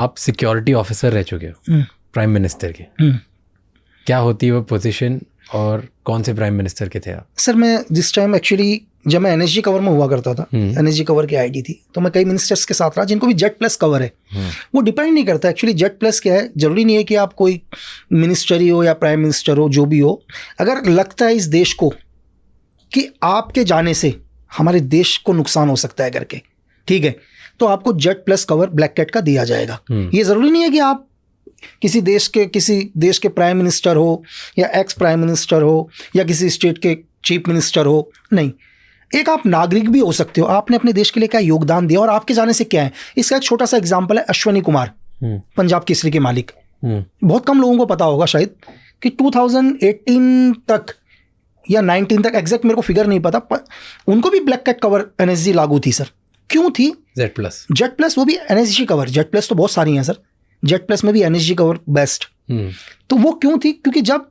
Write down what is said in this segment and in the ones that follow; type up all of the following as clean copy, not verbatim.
आप security officer रह चुके हो प्राइम मिनिस्टर के, क्या होती है वो पोजीशन और कौन से प्राइम मिनिस्टर के थे आप? सर मैं जिस टाइम एक्चुअली जब मैं एनएसजी कवर में हुआ करता था, एनएसजी कवर की आईडी थी, तो मैं कई मिनिस्टर्स के साथ रहा जिनको भी जेड प्लस कवर है। वो डिपेंड नहीं करता एक्चुअली जेड प्लस क्या है, जरूरी नहीं है कि आप कोई मिनिस्टर ही हो या प्राइम मिनिस्टर हो, जो भी हो, अगर लगता है इस देश को कि आपके जाने से हमारे देश को नुकसान हो सकता है करके, ठीक है, तो आपको Z plus cover black cat का दिया जाएगा। ये जरूरी नहीं है कि आप किसी देश के प्राइम मिनिस्टर हो या एक्स प्राइम मिनिस्टर हो या किसी स्टेट के चीफ मिनिस्टर हो, नहीं, एक आप नागरिक भी हो सकते हो। आपने अपने देश के लिए क्या योगदान दिया और आपके जाने से क्या है। इसका एक छोटा सा एग्जांपल है अश्वनी कुमार, पंजाब केसरी के मालिक। बहुत कम लोगों को पता होगा शायद कि 2018 तक या 19 तक, एग्जैक्ट मेरे को फिगर नहीं पता, पर उनको भी ब्लैक कैट कवर एनएसजी लागू थी सर। क्यों थी? जेड प्लस वो भी एनएसजी कवर, जेड प्लस तो बहुत सारी हैं सर, जेड प्लस में भी एनएसजी कवर बेस्ट। तो वो क्यों थी? क्योंकि जब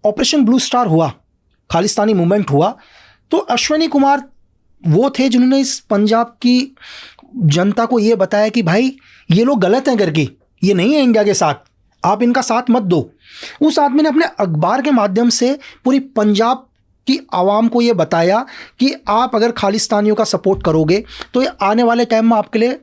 ऑपरेशन ब्लू स्टार हुआ, खालिस्तानी मूवमेंट हुआ, तो अश्वनी कुमार वो थे जिन्होंने इस पंजाब की जनता को ये बताया कि भाई ये लोग गलत हैं करके, ये नहीं है इंडिया के साथ, आप इनका साथ मत दो। उस आदमी ने अपने अखबार के माध्यम से पूरी पंजाब की आवाम को ये बताया कि आप अगर खालिस्तानियों का सपोर्ट करोगे तो ये आने वाले टाइम में आपके लिए,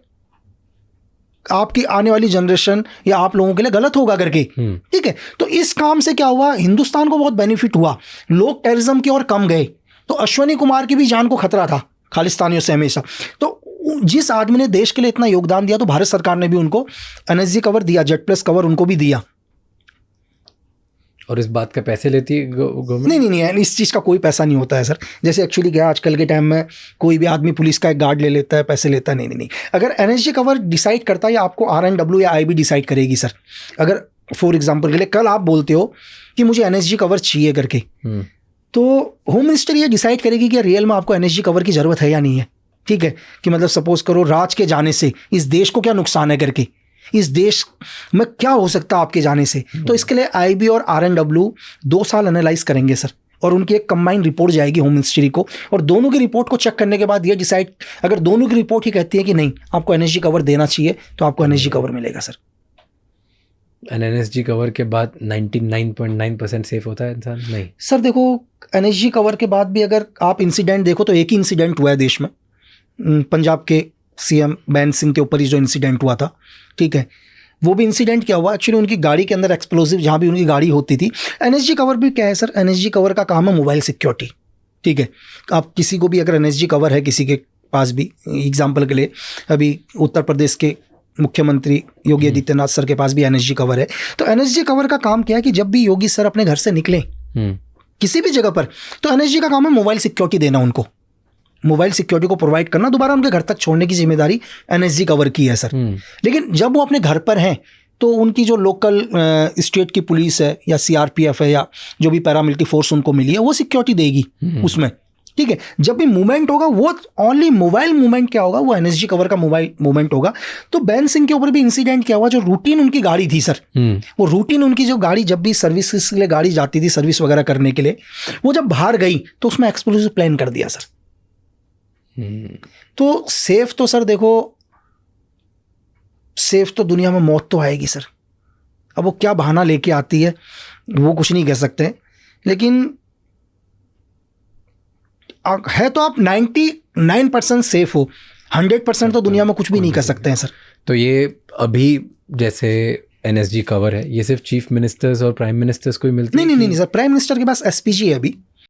आपकी आने वाली जनरेशन या आप लोगों के लिए गलत होगा करके, ठीक है। तो इस काम से क्या हुआ, हिंदुस्तान को बहुत बेनिफिट हुआ, लोग टेररिज्म की ओर कम गए। तो अश्वनी कुमार की भी जान को खतरा था खालिस्तानियों से हमेशा। तो जिस आदमी ने देश के लिए इतना योगदान दिया, तो भारत सरकार ने भी उनको एनएसजी कवर दिया, जेड प्लस कवर उनको भी दिया। और इस बात का पैसे लेती है गवर्नमेंट? नहीं, इस चीज़ का कोई पैसा नहीं होता है सर। जैसे एक्चुअली क्या आजकल के टाइम में कोई भी आदमी पुलिस का एक गार्ड ले लेता है, पैसे लेता है, नहीं। अगर एनएसजी कवर डिसाइड करता है या आपको RNW या IB डिसाइड करेगी सर। अगर फॉर एग्जाम्पल के लिए कल आप बोलते हो कि मुझे एनएसजी कवर चाहिए करके, तो होम मिनिस्टर ये डिसाइड करेगी कि रियल में आपको एनएसजी कवर की ज़रूरत है या नहीं है, ठीक है। कि मतलब सपोज करो राज के जाने से इस देश को क्या नुकसान है करके, इस देश में क्या हो सकता है आपके जाने से। तो इसके लिए IB और RNW 2 साल एनालाइज करेंगे सर, और उनकी एक कंबाइंड रिपोर्ट जाएगी होम मिनिस्ट्री को, और दोनों की रिपोर्ट को चेक करने के बाद ये डिसाइड, अगर दोनों की रिपोर्ट ही कहती है कि नहीं आपको एनएसजी कवर देना चाहिए, तो आपको एनएसजी कवर मिलेगा सर। एनएसजी कवर के बाद 99.9% सेफ होता है इंसान? नहीं सर, देखो एनएसजी कवर के बाद भी अगर आप इंसिडेंट देखो तो एक ही इंसिडेंट हुआ है देश में, पंजाब के CM बैन सिंह के ऊपर ही जो इंसिडेंट हुआ था, ठीक है। वो भी इंसिडेंट क्या हुआ, एक्चुअली उनकी गाड़ी के अंदर एक्सप्लोजिव, जहाँ भी उनकी गाड़ी होती थी। एनएसजी कवर भी क्या है सर, एनएसजी कवर का काम है मोबाइल सिक्योरिटी, ठीक है। आप किसी को भी अगर एनएसजी कवर है किसी के पास भी, एग्जाम्पल के लिए अभी उत्तर प्रदेश के मुख्यमंत्री योगी आदित्यनाथ सर के पास भी एनएसजी कवर है। तो एनएसजी कवर का काम क्या है कि जब भी योगी सर अपने घर से निकले किसी भी जगह पर, तो एनएसजी का काम है मोबाइल सिक्योरिटी देना, उनको मोबाइल सिक्योरिटी को प्रोवाइड करना, दोबारा उनके घर तक छोड़ने की जिम्मेदारी एनएसजी कवर की है सर। लेकिन जब वो अपने घर पर हैं तो उनकी जो लोकल स्टेट की पुलिस है या CRPF है या जो भी पैरामिलिट्री फोर्स उनको मिली है, वो सिक्योरिटी देगी उसमें, ठीक है। जब भी मूवमेंट होगा वो ओनली मोबाइल मूवमेंट क्या होगा, वो एनएसजी कवर का मोबाइल मूवमेंट होगा। तो बैन सिंह के ऊपर भी इंसिडेंट क्या हुआ, जो रूटीन उनकी गाड़ी थी सर, वो रूटीन उनकी जो गाड़ी जब भी सर्विस के लिए गाड़ी जाती थी सर्विस वगैरह करने के लिए, वो जब बाहर गई तो उसमें एक्सप्लोजिव प्लान कर दिया सर। तो सेफ तो सर देखो, सेफ तो दुनिया में मौत तो आएगी सर। अब वो क्या बहाना लेके आती है वो कुछ नहीं कह सकते, लेकिन है तो आप 99% सेफ हो, 100% तो दुनिया में कुछ भी नहीं कर सकते हैं सर। तो ये अभी जैसे एनएसजी कवर है, ये सिर्फ चीफ मिनिस्टर्स और प्राइम मिनिस्टर्स को ही मिलती है? नहीं सर, प्राइम मिनिस्टर के पास SPG है अभी,